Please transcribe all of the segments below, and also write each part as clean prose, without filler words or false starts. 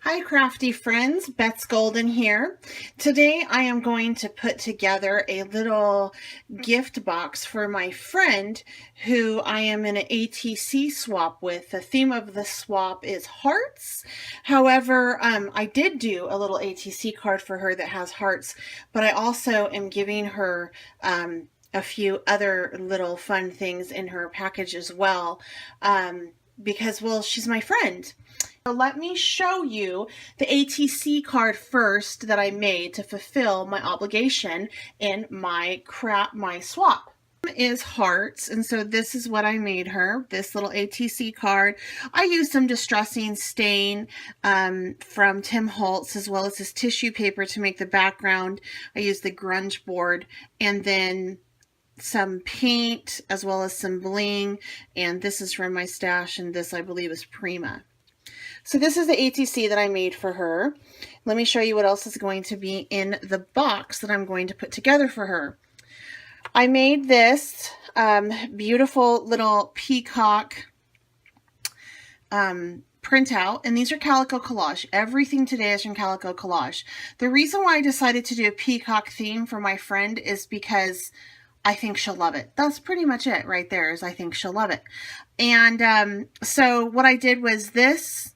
Hi crafty friends, Beth's Golden here. Today I am going to put together a little gift box for my friend who I am in an ATC swap with. The theme of the swap is hearts. However, I did do a little ATC card for her that has hearts, but I also am giving her a few other little fun things in her package as well because, well, she's my friend. So let me show you the ATC card first that I made to fulfill my obligation in my swap. Is hearts, and so this is what I made her, this little ATC card. I used some distressing stain from Tim Holtz, as well as this tissue paper to make the background. I used the grunge board, and then some paint, as well as some bling, and this is from my stash, and this I believe is Prima. So this is the ATC that I made for her. Let me show you what else is going to be in the box that I'm going to put together for her. I made this beautiful little Peacock printout, and these are Calico Collage. Everything today is from Calico Collage. The reason why I decided to do a peacock theme for my friend is because I think she'll love it. That's pretty much it right there, is I think she'll love it. And so what I did was this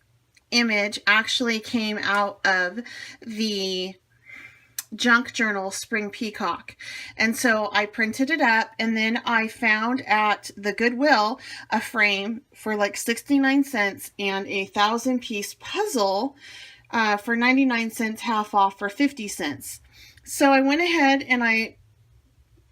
image actually came out of the junk journal Spring Peacock, and so I printed it up, and then I found at the Goodwill a frame for like 69 cents and a 1,000-piece puzzle for 99 cents, half off for 50 cents. So I went ahead and I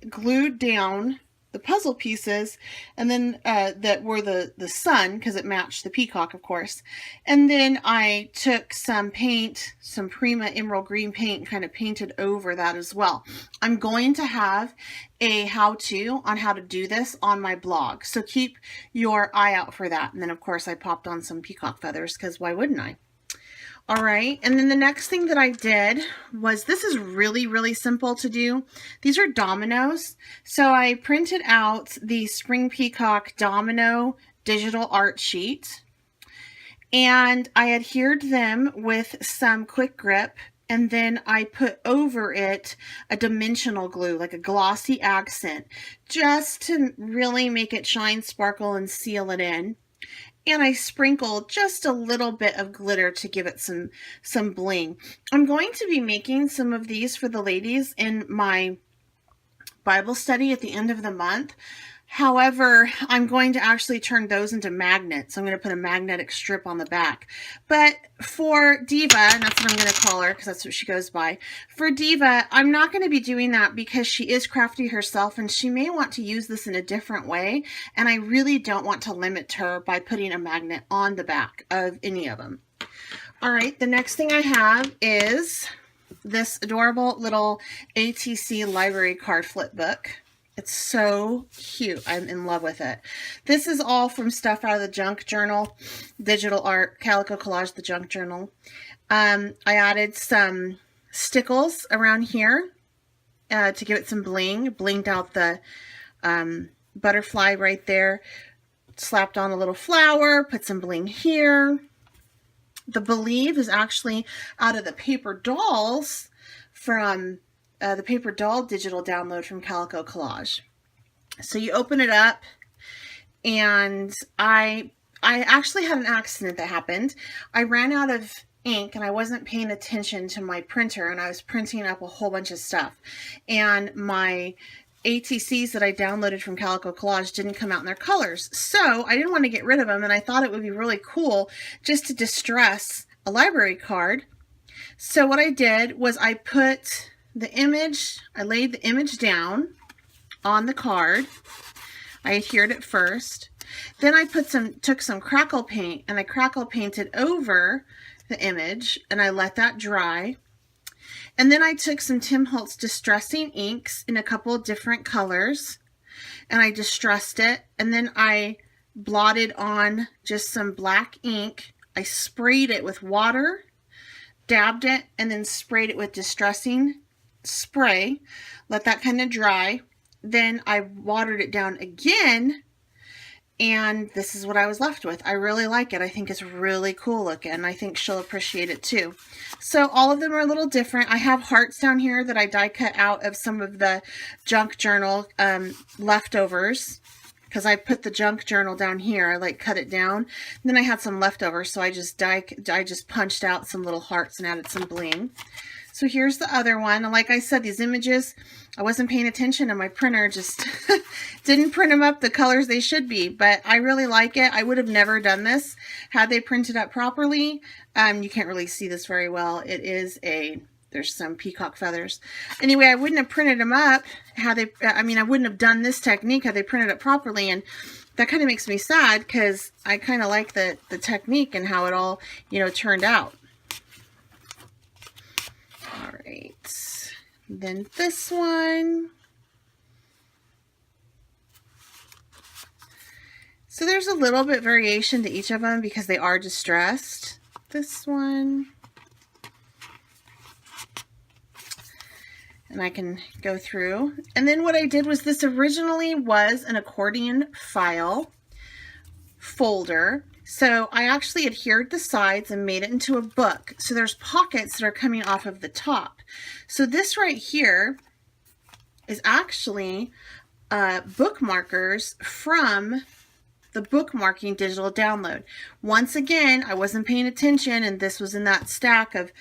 glued down the puzzle pieces, and then that were the sun, because it matched the peacock, of course. And then I took some paint, some Prima emerald green paint, and kind of painted over that as well. I'm going to have a how-to on how to do this on my blog, so keep your eye out for that. And then of course I popped on some peacock feathers, because why wouldn't I? All right, and then the next thing that I did was, this is really, really simple to do. These are Dominos. So I printed out the Spring Peacock Domino digital art sheet, and I adhered them with some quick grip, and then I put over it a dimensional glue, like a glossy accent, just to really make it shine, sparkle, and seal it in. And I sprinkled just a little bit of glitter to give it some bling. I'm going to be making some of these for the ladies in my Bible study at the end of the month. However, I'm going to actually turn those into magnets. I'm going to put a magnetic strip on the back. But for Diva, and that's what I'm going to call her because that's what she goes by. For Diva, I'm not going to be doing that because she is crafty herself and she may want to use this in a different way. And I really don't want to limit her by putting a magnet on the back of any of them. All right, the next thing I have is this adorable little ATC library card flip book. It's so cute. I'm in love with it. This is all from stuff out of the junk journal, digital art, Calico Collage, the junk journal. I added some stickles around here to give it some bling. Blinged out the butterfly right there. Slapped on a little flower, put some bling here. The Believe is actually out of the paper dolls from the paper doll digital download from Calico Collage. So you open it up, and I actually had an accident that happened. I ran out of ink and I wasn't paying attention to my printer, and I was printing up a whole bunch of stuff, and my ATCs that I downloaded from Calico Collage didn't come out in their colors. So I didn't want to get rid of them, and I thought it would be really cool just to distress a library card. So what I did was I put the image, I laid the image down on the card. I adhered it first. Then I took some crackle paint, and I crackle painted over the image, and I let that dry. And then I took some Tim Holtz distressing inks in a couple of different colors, and I distressed it, and then I blotted on just some black ink. I sprayed it with water, dabbed it, and then sprayed it with distressing spray. Let that kind of dry. Then I watered it down again And this is what I was left with. I really like it. I think it's really cool looking. I think she'll appreciate it too. So all of them are a little different. I have hearts down here that I die cut out of some of the junk journal leftovers, because I put the junk journal down here. I like cut it down. And then I had some leftovers, so I just punched out some little hearts and added some bling. So here's the other one. And like I said, these images, I wasn't paying attention and my printer just didn't print them up the colors they should be, but I really like it. I would have never done this had they printed up properly. You can't really see this very well. It is there's some peacock feathers. Anyway, I wouldn't have printed them up had they, I wouldn't have done this technique had they printed it properly. And that kind of makes me sad because I kind of like the technique and how it all, turned out. All right, then this one. So there's a little bit variation to each of them because they are distressed. This one. And I can go through. And then what I did was, this originally was an accordion file folder. So I actually adhered the sides and made it into a book. So there's pockets that are coming off of the top. So this right here is actually bookmarkers from the bookmarking digital download. Once again, I wasn't paying attention and this was in that stack of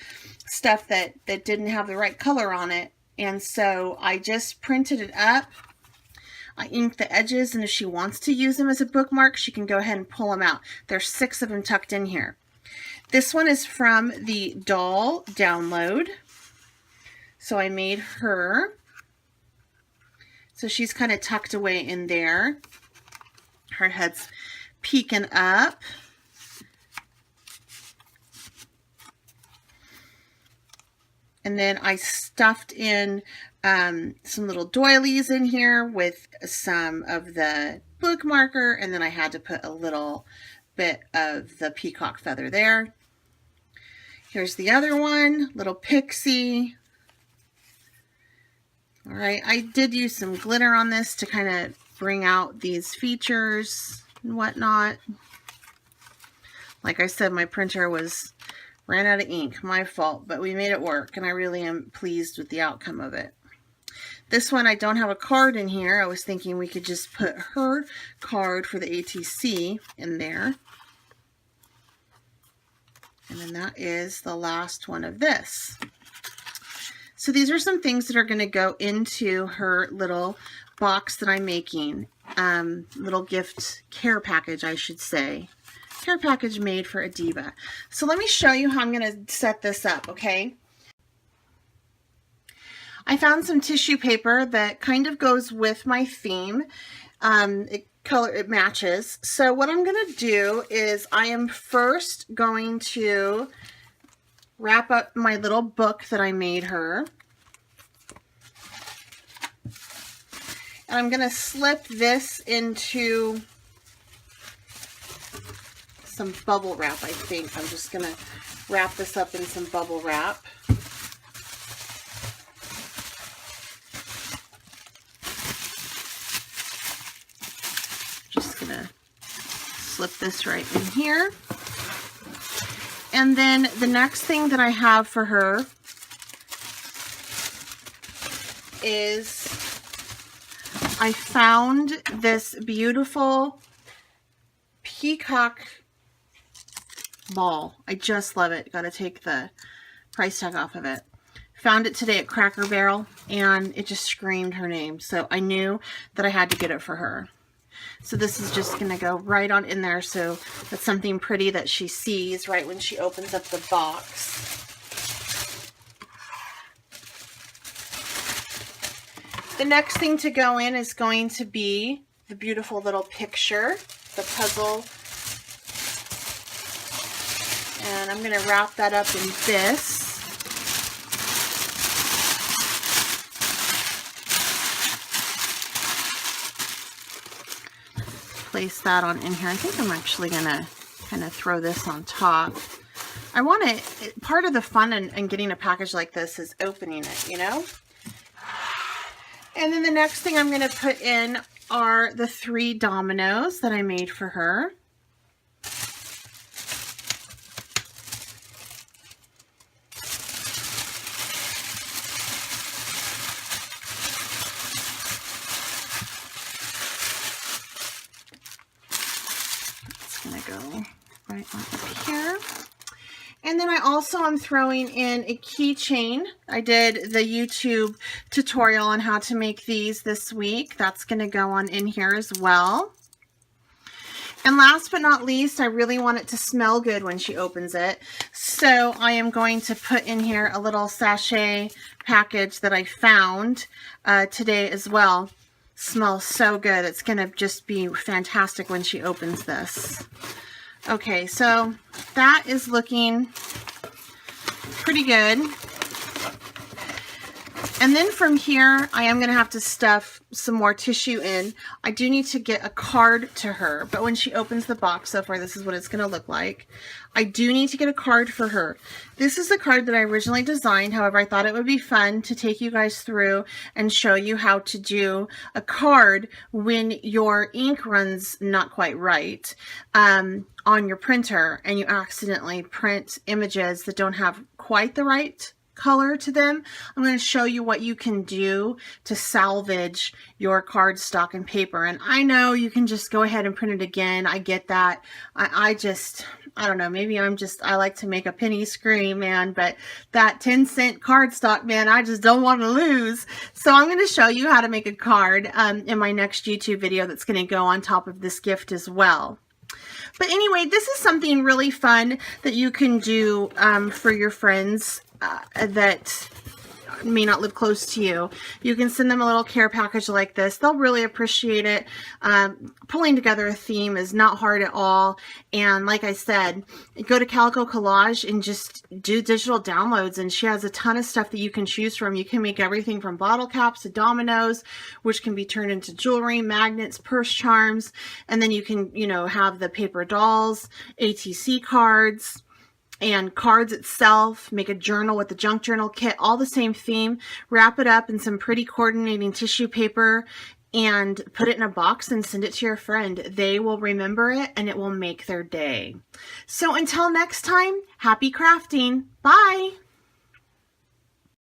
stuff that didn't have the right color on it. And so I just printed it up. I inked the edges, and if she wants to use them as a bookmark, she can go ahead and pull them out. There's 6 of them tucked in here. This one is from the doll download. So I made her. So she's kind of tucked away in there. Her head's peeking up. And then I stuffed in some little doilies in here with some of the bookmarker, and then I had to put a little bit of the peacock feather there. Here's the other one, little pixie. All right, I did use some glitter on this to kind of bring out these features and whatnot. Like I said, my printer ran out of ink, my fault, but we made it work, and I really am pleased with the outcome of it. This one, I don't have a card in here. I was thinking we could just put her card for the ATC in there. And then that is the last one of this. So these are some things that are going to go into her little box that I'm making. Little gift care package, I should say. Care package made for a diva. So let me show you how I'm going to set this up, okay? I found some tissue paper that kind of goes with my theme. It matches. So what I'm going to do is I am first going to wrap up my little book that I made her. And I'm going to slip this into some bubble wrap, I think. I'm just going to wrap this up in some bubble wrap. Just going to slip this right in here. And then the next thing that I have for her is I found this beautiful peacock ball. I just love it. Got to take the price tag off of it. Found it today at Cracker Barrel, and it just screamed her name. So I knew that I had to get it for her. So this is just going to go right on in there. So that's something pretty that she sees right when she opens up the box. The next thing to go in is going to be the beautiful little picture, the puzzle. And I'm going to wrap that up in this. Place that on in here. I think I'm actually going to kind of throw this on top. I want it, part of the fun in getting a package like this is opening it, you know? And then the next thing I'm going to put in are the 3 dominoes that I made for her. It's gonna go right on up here. And then I also am throwing in a keychain. I did the YouTube tutorial on how to make these this week. That's going to go on in here as well. And last but not least, I really want it to smell good when she opens it. So I am going to put in here a little sachet package that I found today as well. Smells so good. It's going to just be fantastic when she opens this. Okay, so that is looking pretty good. And then from here, I am going to have to stuff some more tissue in. I do need to get a card to her, but when she opens the box, so far this is what it's going to look like. I do need to get a card for her. This is the card that I originally designed. However, I thought it would be fun to take you guys through and show you how to do a card when your ink runs not quite right on your printer and you accidentally print images that don't have quite the right color to them. I'm going to show you what you can do to salvage your cardstock and paper. And I know you can just go ahead and print it again. I get that. I don't know, maybe I like to make a penny scream, man, but that 10-cent cardstock, man, I just don't want to lose. So I'm going to show you how to make a card in my next YouTube video that's going to go on top of this gift as well. But anyway, this is something really fun that you can do for your friends that may not live close to you. You can send them a little care package like this. They'll really appreciate it. Pulling together a theme is not hard at all. And like I said, go to Calico Collage and just do digital downloads. And she has a ton of stuff that you can choose from. You can make everything from bottle caps to dominoes, which can be turned into jewelry, magnets, purse charms. And then you can, you know, have the paper dolls, ATC cards, and cards itself. Make a journal with the junk journal kit, all the same theme. Wrap it up in some pretty coordinating tissue paper and put it in a box and send it to your friend. They will remember it and it will make their day. So until next time, happy crafting. Bye.